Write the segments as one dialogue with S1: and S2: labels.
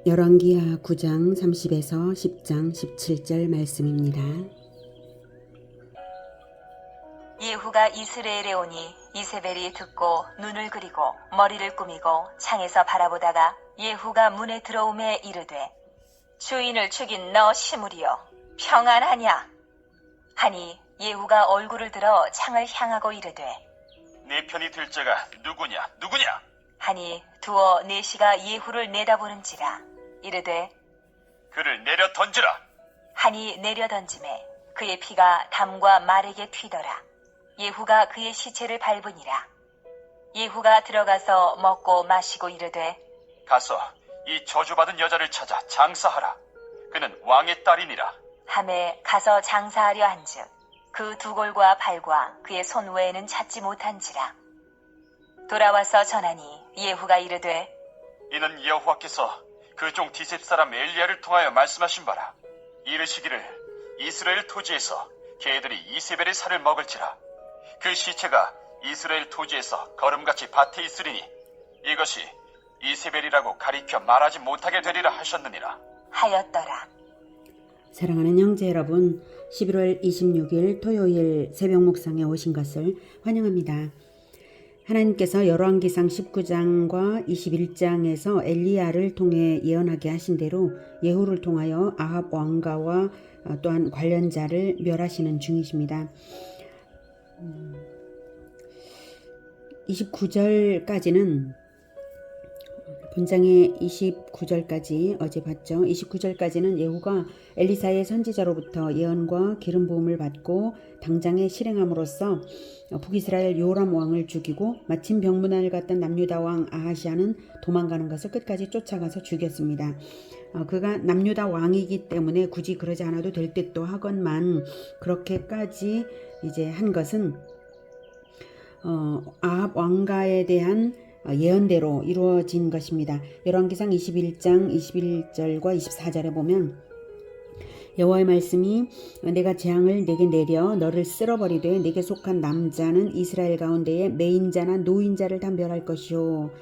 S1: 열왕기하 9장 30에서 10장 17절 말씀입니다.
S2: 예후가 이스라엘에 오니 이세벨이 듣고 눈을 그리고 머리를 꾸미고 창에서 바라보다가 예후가 문에 들어오매 이르되 주인을 죽인 너 시므리여 평안하냐 하니 예후가 얼굴을 들어 창을 향하고 이르되
S3: 네 편이 들 자가 누구냐
S2: 하니 두어 내시가 예후를 내다보는지라 이르되
S3: 그를 내려 던지라.
S2: 하니 내려 던짐에 그의 피가 담과 말에게 튀더라. 예후가 그의 시체를 밟으니라. 예후가 들어가서 먹고 마시고 이르되
S3: 가서 이 저주받은 여자를 찾아 장사하라. 그는 왕의 딸이니라.
S2: 함에 가서 장사하려 한즉 그 두 골과 발과 그의 손 외에는 찾지 못한지라. 돌아와서 전하니 예후가 이르되
S3: 이는 여호와께서 그 종 디셉 사람 엘리야를 통하여 말씀하신 바라. 이르시기를 이스라엘 토지에서 개들이 이세벨의 살을 먹을지라. 그 시체가 이스라엘 토지에서 거름같이 밭에 있으리니 이것이 이세벨이라고 가리켜 말하지 못하게 되리라 하셨느니라
S2: 하였더라.
S1: 사랑하는 형제 여러분, 11월 26일 토요일 새벽 묵상에 오신 것을 환영합니다. 하나님께서 열왕기상 19장과 21장에서 엘리야를 통해 예언하게 하신 대로 예후를 통하여 아합 왕가와 또한 관련자를 멸하시는 중이십니다. 29절까지는 본장의 29절까지 어제 봤죠. 29절까지는 예후가 엘리사의 선지자로부터 예언과 기름 부음을 받고 당장에 실행함으로써 북이스라엘 요람 왕을 죽이고 마침 병문안을 갔던 남유다 왕 아하시아는 도망가는 것을 끝까지 쫓아가서 죽였습니다. 그가 남유다 왕이기 때문에 굳이 그러지 않아도 될 듯도 하건만 그렇게까지 이제 한 것은 아합 왕가에 대한 예언대로 이루어진 것입니다. 열왕기상 21장 21절과 24절에 보면 여호와의 말씀이 내가 재앙을 내게 내려 너를 쓸어버리되 내게 속한 남자는 이스라엘 가운데에 매인자나 노인자를 다 멸할 것이요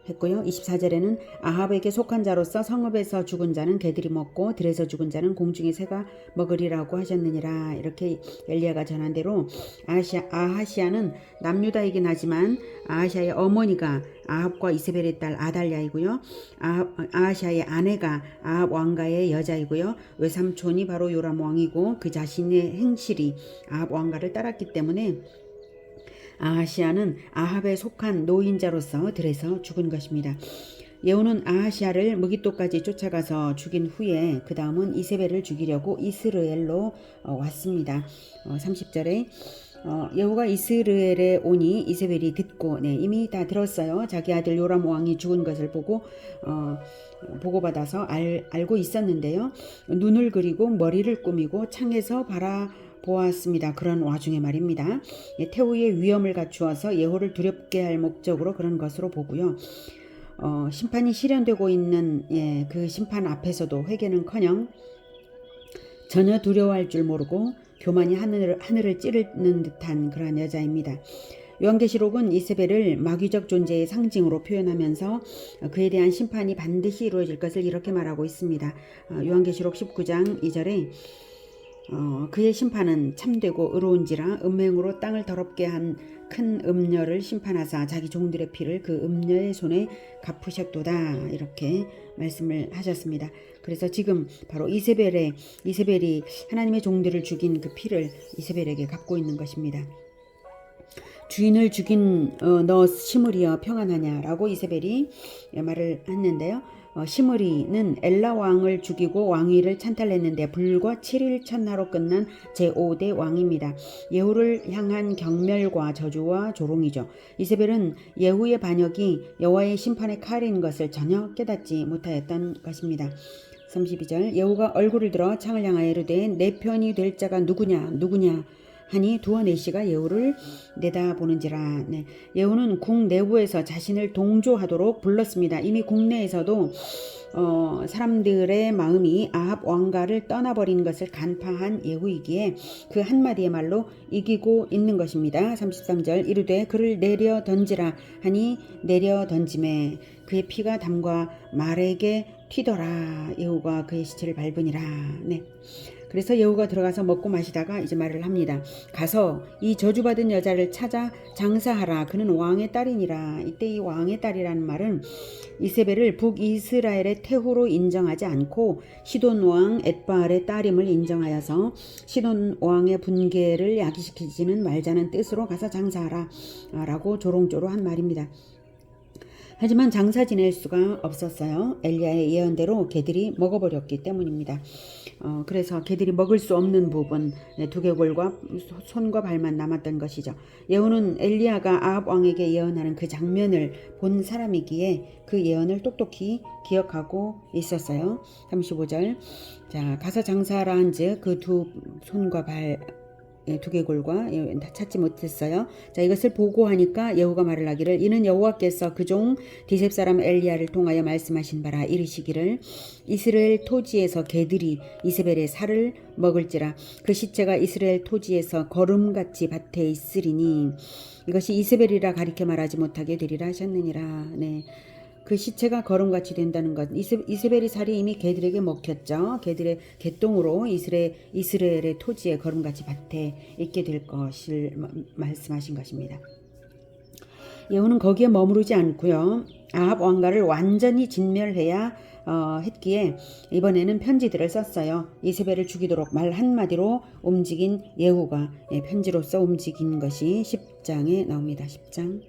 S1: 했고요. 24절에는 아합에게 속한 자로서 성읍에서 죽은 자는 개들이 먹고 들에서 죽은 자는 공중의 새가 먹으리라고 하셨느니라. 이렇게 엘리야가 전한 대로 아하시아는 남유다이긴 하지만 아하시아의 어머니가 아합과 이세벨의 딸 아달랴이고요. 아하시아의 아내가 아합 왕가의 여자이고요. 외삼촌이 바로 요람 왕이고 그 자신의 행실이 아합 왕가를 따랐기 때문에 아하시아는 아합에 속한 노인자로서 들에서 죽은 것입니다. 예후는 아하시아를 무기토까지 쫓아가서 죽인 후에 그 다음은 이세벨을 죽이려고 이스르엘로 왔습니다. 30절에 예후가 이스르엘에 오니 이세벨이 듣고 이미 다 들었어요. 자기 아들 요람 왕이 죽은 것을 보고받아서 알고 있었는데요. 눈을 그리고 머리를 꾸미고 창에서 보았습니다. 그런 와중에 말입니다. 태후의 위험을 갖추어서 예후를 두렵게 할 목적으로 그런 것으로 보고요. 심판이 실현되고 있는 그 심판 앞에서도 회개는커녕 전혀 두려워할 줄 모르고 교만이 하늘을 찌르는 듯한 그러한 여자입니다. 요한계시록은 이세벨을 마귀적 존재의 상징으로 표현하면서 그에 대한 심판이 반드시 이루어질 것을 이렇게 말하고 있습니다. 요한계시록 19장 2절에 그의 심판은 참되고 의로운지라 음행으로 땅을 더럽게 한 큰 음녀를 심판하사 자기 종들의 피를 그 음녀의 손에 갚으셨도다. 이렇게 말씀을 하셨습니다. 그래서 지금 바로 이세벨이 하나님의 종들을 죽인 그 피를 이세벨에게 갚고 있는 것입니다. 주인을 죽인 너 시므리여 평안하냐라고 이세벨이 말을 했는데요. 시므리는 엘라 왕을 죽이고 왕위를 찬탈했는데 불과 7일 첫날로 끝난 제5대 왕입니다. 예후를 향한 경멸과 저주와 조롱이죠. 이세벨은 예후의 반역이 여호와의 심판의 칼인 것을 전혀 깨닫지 못하였던 것입니다. 32절 예후가 얼굴을 들어 창을 향하여 이르되 내 편이 될 자가 누구냐 하니 두어 내시가 예후를 내다보는지라. 네. 예후는 궁 내부에서 자신을 동조하도록 불렀습니다. 이미 국내에서도 사람들의 마음이 아합 왕가를 떠나버린 것을 간파한 예후이기에 그 한마디의 말로 이기고 있는 것입니다. 33절 이르되 그를 내려 던지라 하니 내려 던짐에 그의 피가 담과 말에게 튀더라. 예후가 그의 시체를 밟으니라. 네. 그래서 예후가 들어가서 먹고 마시다가 이제 말을 합니다. 가서 이 저주받은 여자를 찾아 장사하라. 그는 왕의 딸이니라. 이때 이 왕의 딸이라는 말은 이세벨을 북이스라엘의 태후로 인정하지 않고 시돈 왕 엣바알의 딸임을 인정하여서 시돈 왕의 분계를 야기시키지는 말자는 뜻으로 가서 장사하라 라고 조롱조로 한 말입니다. 하지만 장사 지낼 수가 없었어요. 엘리야의 예언대로 개들이 먹어버렸기 때문입니다. 그래서 개들이 먹을 수 없는 부분, 두개골과 손과 발만 남았던 것이죠. 예후는 엘리야가 아합 왕에게 예언하는 그 장면을 본 사람이기에 그 예언을 똑똑히 기억하고 있었어요. 35절 자 가서 장사하라 한즉 그 두 손과 발 두개골과 찾지 못했어요. 자 이것을 보고하니까 예후가 말을 하기를 이는 여호와께서 그 종 디셉 사람 엘리야를 통하여 말씀하신 바라 이르시기를 이스라엘 토지에서 개들이 이세벨의 살을 먹을지라 그 시체가 이스라엘 토지에서 거름같이 밭에 있으리니 이것이 이세벨이라 가리켜 말하지 못하게 되리라 하셨느니라. 네. 그 시체가 거름같이 된다는 것. 이세벨의 살이 이미 개들에게 먹혔죠. 개들의 개똥으로 이스라엘의 토지에 거름같이 밭에 있게 될 것을 말씀하신 것입니다. 예후는 거기에 머무르지 않고요. 아합 왕가를 완전히 진멸해야 했기에 이번에는 편지들을 썼어요. 이세벨을 죽이도록 말 한마디로 움직인 예후가 편지로서 움직인 것이 10장에 나옵니다. 10장.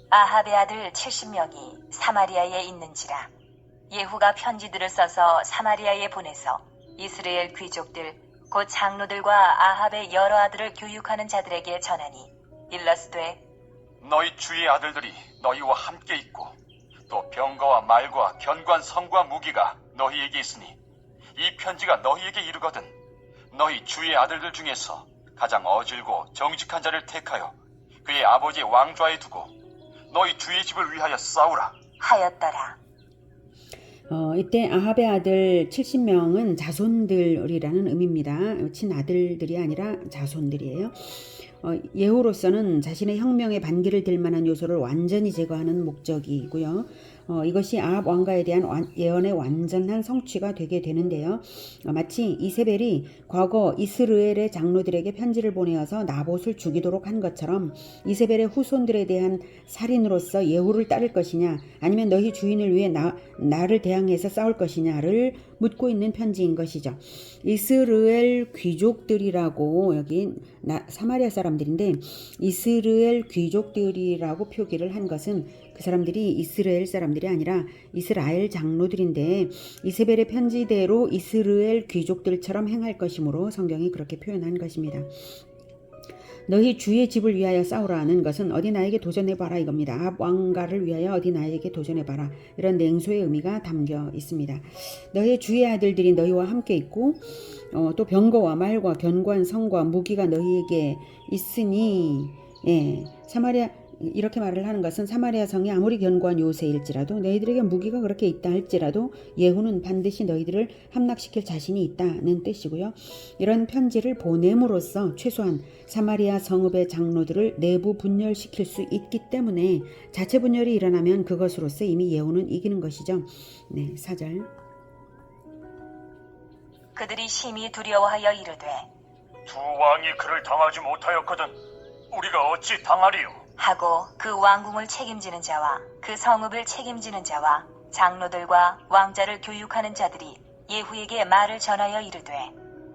S2: 아합의 아들 70명이 사마리아에 있는지라 예후가 편지들을 써서 사마리아에 보내서 이스라엘 귀족들 곧 장로들과 아합의 여러 아들을 교육하는 자들에게 전하니 일러스되
S3: 너희 주의 아들들이 너희와 함께 있고 또 병거와 말과 견고한 성과 무기가 너희에게 있으니 이 편지가 너희에게 이르거든 너희 주의 아들들 중에서 가장 어질고 정직한 자를 택하여 그의 아버지의 왕좌에 두고 너희 주의 집을 위하여 싸우라
S2: 하였더라.
S1: 이때 아합의 아들 70명은 자손들이라는 의미입니다. 친아들들이 아니라 자손들이에요. 예후로서는 자신의 혁명의 반기를 들 만한 요소를 완전히 제거하는 목적이고요. 이것이 아합 왕가에 대한 예언의 완전한 성취가 되게 되는데요. 마치 이세벨이 과거 이스라엘의 장로들에게 편지를 보내어서 나봇을 죽이도록 한 것처럼 이세벨의 후손들에 대한 살인으로서 예후를 따를 것이냐 아니면 너희 주인을 위해 나를 대항해서 싸울 것이냐를 묻고 있는 편지인 것이죠. 이스라엘 귀족들이라고 여기 사마리아 사람들인데 이스라엘 귀족들이라고 표기를 한 것은 그 사람들이 이스라엘 사람들이 아니라 이스라엘 장로들인데 이세벨의 편지대로 이스라엘 귀족들처럼 행할 것이므로 성경이 그렇게 표현한 것입니다. 너희 주의 집을 위하여 싸우라는 것은 어디 나에게 도전해봐라 이겁니다. 아합 왕가를 위하여 어디 나에게 도전해봐라 이런 냉소의 의미가 담겨 있습니다. 너희 주의 아들들이 너희와 함께 있고 또 병거와 말과 견고한 성과 무기가 너희에게 있으니 사마리아 이렇게 말을 하는 것은 사마리아 성이 아무리 견고한 요새일지라도 너희들에게 무기가 그렇게 있다 할지라도 예후는 반드시 너희들을 함락시킬 자신이 있다는 뜻이고요. 이런 편지를 보냄으로써 최소한 사마리아 성읍의 장로들을 내부 분열시킬 수 있기 때문에 자체 분열이 일어나면 그것으로서 이미 예후는 이기는 것이죠. 4절
S2: 그들이 심히 두려워하여 이르되
S3: 두 왕이 그를 당하지 못하였거든 우리가 어찌 당하리요
S2: 하고 그 왕궁을 책임지는 자와 그 성읍을 책임지는 자와 장로들과 왕자를 교육하는 자들이 예후에게 말을 전하여 이르되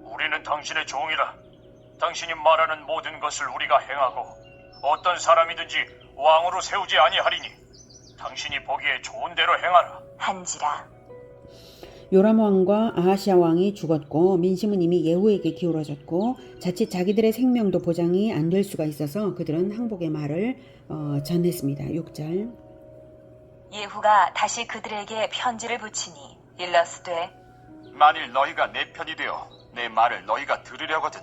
S3: 우리는 당신의 종이라 당신이 말하는 모든 것을 우리가 행하고 어떤 사람이든지 왕으로 세우지 아니하리니 당신이 보기에 좋은 대로 행하라
S2: 한지라.
S1: 요람 왕과 아하시아 왕이 죽었고 민심은 이미 예후에게 기울어졌고 자칫 자기들의 생명도 보장이 안 될 수가 있어서 그들은 항복의 말을 전했습니다. 6절
S2: 예후가 다시 그들에게 편지를 붙이니 일러스되
S3: 만일 너희가 내 편이 되어 내 말을 너희가 들으려거든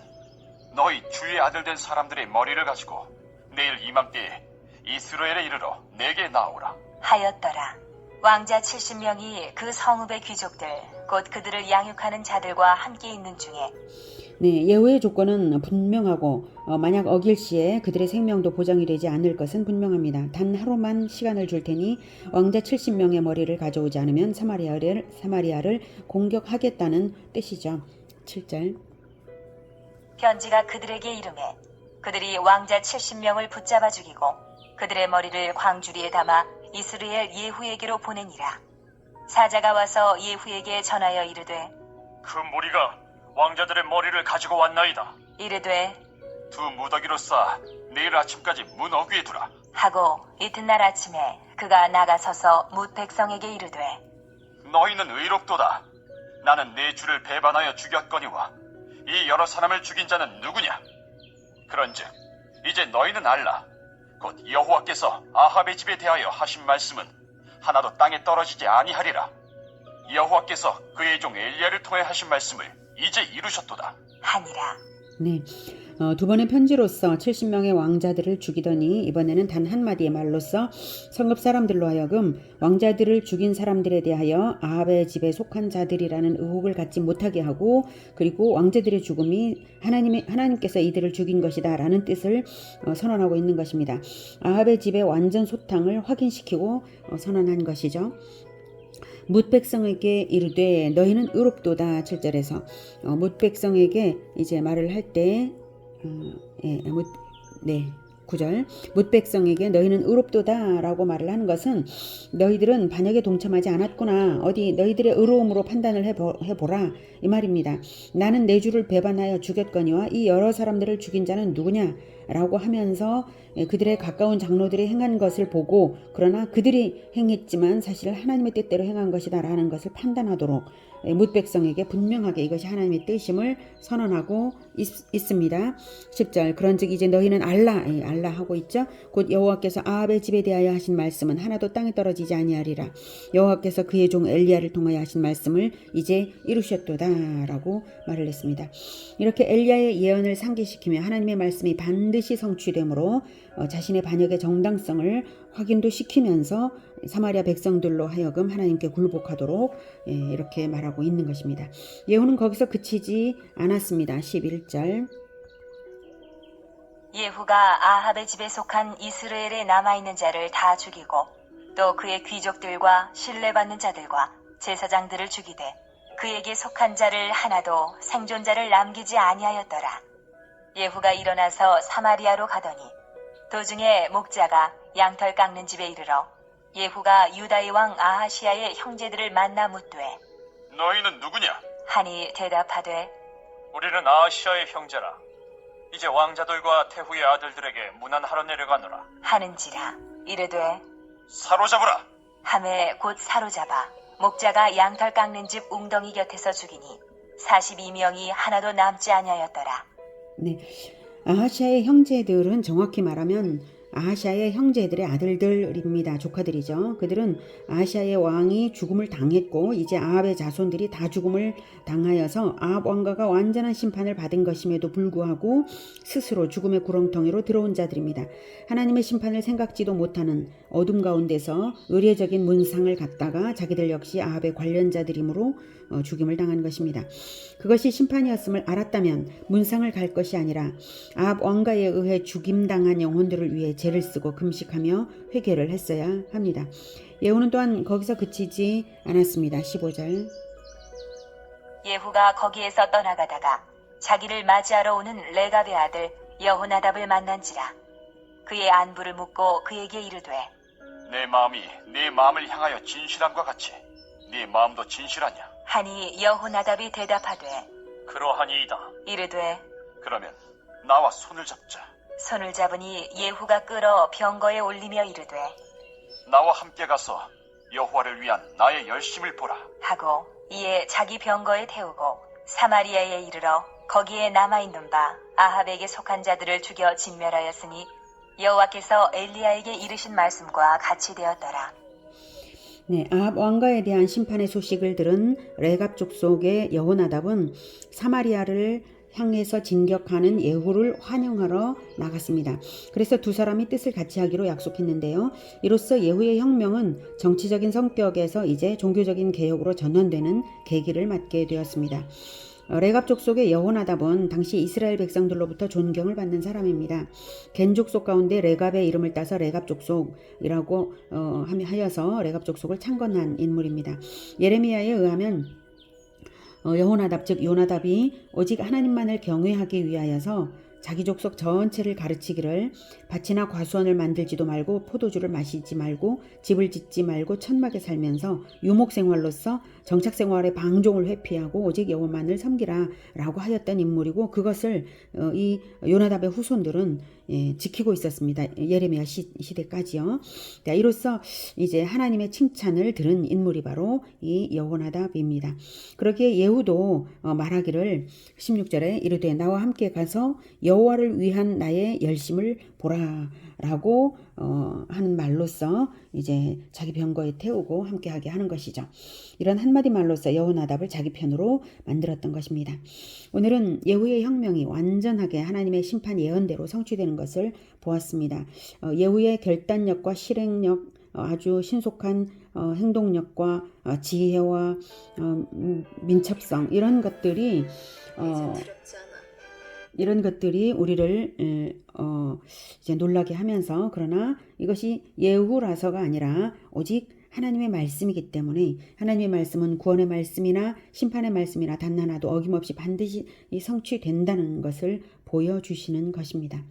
S3: 너희 주의 아들 된 사람들의 머리를 가지고 내일 이맘때에 이스라엘에 이르러 내게 나오라
S2: 하였더라. 왕자 70명이 그 성읍의 귀족들 곧 그들을 양육하는 자들과 함께 있는 중에
S1: 네, 예후의 조건은 분명하고 만약 어길 시에 그들의 생명도 보장이 되지 않을 것은 분명합니다. 단 하루만 시간을 줄 테니 왕자 70명의 머리를 가져오지 않으면 사마리아를 공격하겠다는 뜻이죠. 7절.
S2: 편지가 그들에게 이르매 그들이 왕자 70명을 붙잡아 죽이고 그들의 머리를 광주리에 담아 이스라엘 예후에게로 보내니라. 사자가 와서 예후에게 전하여 이르되
S3: 그 무리가 왕자들의 머리를 가지고 왔나이다.
S2: 이르되
S3: 두 무더기로 쌓아 내일 아침까지 문 어귀에 두라.
S2: 하고 이튿날 아침에 그가 나가서서 뭇 백성에게 이르되
S3: 너희는 의롭도다. 나는 내 주를 배반하여 죽였거니와 이 여러 사람을 죽인 자는 누구냐? 그런즉 이제 너희는 알라. 곧 여호와께서 아합의 집에 대하여 하신 말씀은 하나도 땅에 떨어지지 아니하리라. 여호와께서 그의 종 엘리야를 통해 하신 말씀을 이제 이루셨도다.
S2: 하니라.
S1: 네, 두 번의 편지로서 70명의 왕자들을 죽이더니 이번에는 단 한마디의 말로써 성읍 사람들로 하여금 왕자들을 죽인 사람들에 대하여 아합의 집에 속한 자들이라는 의혹을 갖지 못하게 하고 그리고 왕자들의 죽음이 하나님께서 이들을 죽인 것이다 라는 뜻을 선언하고 있는 것입니다. 아합의 집의 완전 소탕을 확인시키고 선언한 것이죠. 뭇 백성에게 이르되 너희는 의롭도다. 7절에서 뭇 백성에게 이제 말을 할 때 9절 뭇 백성에게 너희는 의롭도다 라고 말을 하는 것은 너희들은 반역에 동참하지 않았구나. 어디 너희들의 의로움으로 판단을 해보라 이 말입니다. 나는 내 주를 배반하여 죽였거니와 이 여러 사람들을 죽인 자는 누구냐 라고 하면서 그들의 가까운 장로들이 행한 것을 보고 그러나 그들이 행했지만 사실 하나님의 뜻대로 행한 것이다 라는 것을 판단하도록 뭇 백성에게 분명하게 이것이 하나님의 뜻임을 선언하고 있습니다. 10절 그런즉 이제 너희는 알라 하고 있죠. 곧 여호와께서 아합의 집에 대하여 하신 말씀은 하나도 땅에 떨어지지 아니하리라. 여호와께서 그의 종 엘리야를 통하여 하신 말씀을 이제 이루셨도다 라고 말을 했습니다. 이렇게 엘리야의 예언을 상기시키며 하나님의 말씀이 반드시 성취되므로 자신의 반역의 정당성을 확인도 시키면서 사마리아 백성들로 하여금 하나님께 굴복하도록 이렇게 말하고 있는 것입니다. 예후는 거기서 그치지 않았습니다. 11절
S2: 예후가 아합의 집에 속한 이스라엘에 남아있는 자를 다 죽이고 또 그의 귀족들과 신뢰받는 자들과 제사장들을 죽이되 그에게 속한 자를 하나도 생존자를 남기지 아니하였더라. 예후가 일어나서 사마리아로 가더니 도중에 목자가 양털 깎는 집에 이르러 예후가 유다의 왕 아하시아의 형제들을 만나 묻되
S3: 너희는 누구냐?
S2: 하니 대답하되
S3: 우리는 아하시아의 형제라. 이제 왕자들과 태후의 아들들에게 문안하러 내려가노라.
S2: 하는지라. 이르되
S3: 사로잡으라.
S2: 함에 곧 사로잡아 목자가 양털 깎는 집 웅덩이 곁에서 죽이니 42명이 하나도 남지 아니하였더라.
S1: 네, 아하시아의 형제들은 정확히 말하면 아하시아의 형제들의 아들들입니다. 조카들이죠. 그들은 아하시아의 왕이 죽음을 당했고 이제 아합의 자손들이 다 죽음을 당하여서 아합 왕가가 완전한 심판을 받은 것임에도 불구하고 스스로 죽음의 구렁텅이로 들어온 자들입니다. 하나님의 심판을 생각지도 못하는 어둠 가운데서 의례적인 문상을 갖다가 자기들 역시 아합의 관련자들이므로 죽임을 당한 것입니다. 그것이 심판이었음을 알았다면 문상을 갈 것이 아니라 아합 왕가에 의해 죽임당한 영혼들을 위해 죄를 쓰고 금식하며 회개를 했어야 합니다. 예후는 또한 거기서 그치지 않았습니다. 15절
S2: 예후가 거기에서 떠나가다가 자기를 맞이하러 오는 레갑의 아들 여호나답을 만난지라. 그의 안부를 묻고 그에게 이르되
S3: 내 마음이 네 마음을 향하여 진실함과 같이 네 마음도 진실하냐?
S2: 하니 여호나답이 대답하되
S3: 그러하니이다.
S2: 이르되
S3: 그러면 나와 손을 잡자.
S2: 손을 잡으니 예후가 끌어 병거에 올리며 이르되
S3: 나와 함께 가서 여호와를 위한 나의 열심을 보라.
S2: 하고 이에 자기 병거에 태우고 사마리아에 이르러 거기에 남아있는 바 아합에게 속한 자들을 죽여 진멸하였으니 여호와께서 엘리야에게 이르신 말씀과 같이 되었더라.
S1: 네, 아합 왕가에 대한 심판의 소식을 들은 레갑 족속의 여호나답은 사마리아를 향해서 진격하는 예후를 환영하러 나갔습니다. 그래서 두 사람이 뜻을 같이 하기로 약속했는데요. 이로써 예후의 혁명은 정치적인 성격에서 이제 종교적인 개혁으로 전환되는 계기를 맞게 되었습니다. 레갑 족속의 여호나답은 당시 이스라엘 백성들로부터 존경을 받는 사람입니다. 겐 족속 가운데 레갑의 이름을 따서 레갑 족속이라고 하여서 레갑 족속을 창건한 인물입니다. 예레미야에 의하면 여호나답 즉 요나답이 오직 하나님만을 경외하기 위하여서 자기 족속 전체를 가르치기를 밭이나 과수원을 만들지도 말고 포도주를 마시지 말고 집을 짓지 말고 천막에 살면서 유목생활로서 정착생활의 방종을 회피하고 오직 여호와만을 섬기라 라고 하였던 인물이고, 그것을 이 요나답의 후손들은 지키고 있었습니다. 예레미야 시대까지요. 이로써 이제 하나님의 칭찬을 들은 인물이 바로 이 여호나답입니다. 그러기에 예후도 말하기를 16절에 이르되 나와 함께 가서 여호와를 위한 나의 열심을 보라라고 하는 말로써 이제 자기 병거에 태우고 함께하게 하는 것이죠. 이런 한마디 말로써 여호나답을 자기 편으로 만들었던 것입니다. 오늘은 예후의 혁명이 완전하게 하나님의 심판 예언대로 성취되는 것을 보았습니다. 예후의 결단력과 실행력, 아주 신속한 행동력과 지혜와 민첩성, 이런 것들이 우리를 이제 놀라게 하면서, 그러나 이것이 예후라서가 아니라 오직 하나님의 말씀이기 때문에, 하나님의 말씀은 구원의 말씀이나 심판의 말씀이나 단 하나도 어김없이 반드시 성취된다는 것을 보여주시는 것입니다.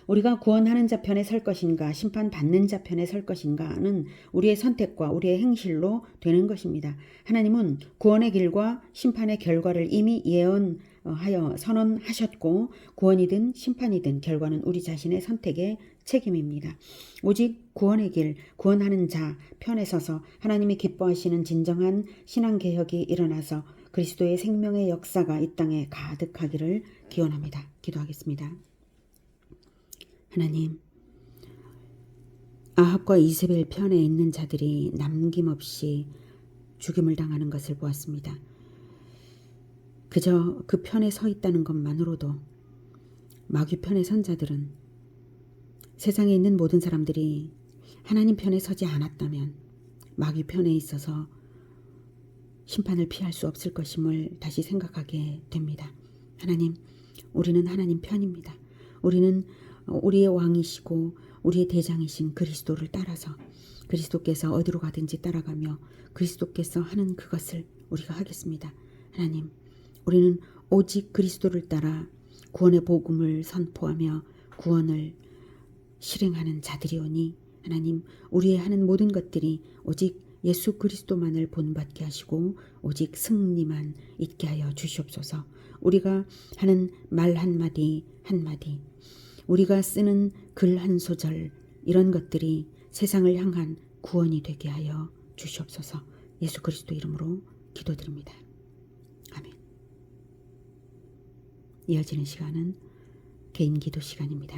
S1: 우리가 구원하는 자 편에 설 것인가 심판받는 자 편에 설 것인가는 우리의 선택과 우리의 행실로 되는 것입니다. 하나님은 구원의 길과 심판의 결과를 이미 예언하여 선언하셨고, 구원이든 심판이든 결과는 우리 자신의 선택의 책임입니다. 오직 구원의 길, 구원하는 자 편에 서서 하나님이 기뻐하시는 진정한 신앙개혁이 일어나서 그리스도의 생명의 역사가 이 땅에 가득하기를 기원합니다. 기도하겠습니다. 하나님, 아합과 이세벨 편에 있는 자들이 남김없이 죽임을 당하는 것을 보았습니다. 그저 그 편에 서 있다는 것만으로도, 마귀 편에 선 자들은, 세상에 있는 모든 사람들이 하나님 편에 서지 않았다면 마귀 편에 있어서 심판을 피할 수 없을 것임을 다시 생각하게 됩니다. 하나님, 우리는 하나님 편입니다. 우리는 우리의 왕이시고 우리의 대장이신 그리스도를 따라서, 그리스도께서 어디로 가든지 따라가며 그리스도께서 하는 그것을 우리가 하겠습니다. 하나님, 우리는 오직 그리스도를 따라 구원의 복음을 선포하며 구원을 실행하는 자들이오니, 하나님, 우리의 하는 모든 것들이 오직 예수 그리스도만을 본받게 하시고 오직 승리만 있게 하여 주시옵소서. 우리가 하는 말 한마디 한마디, 우리가 쓰는 글 한 소절, 이런 것들이 세상을 향한 구원이 되게 하여 주시옵소서. 예수 그리스도 이름으로 기도드립니다. 아멘. 이어지는 시간은 개인 기도 시간입니다.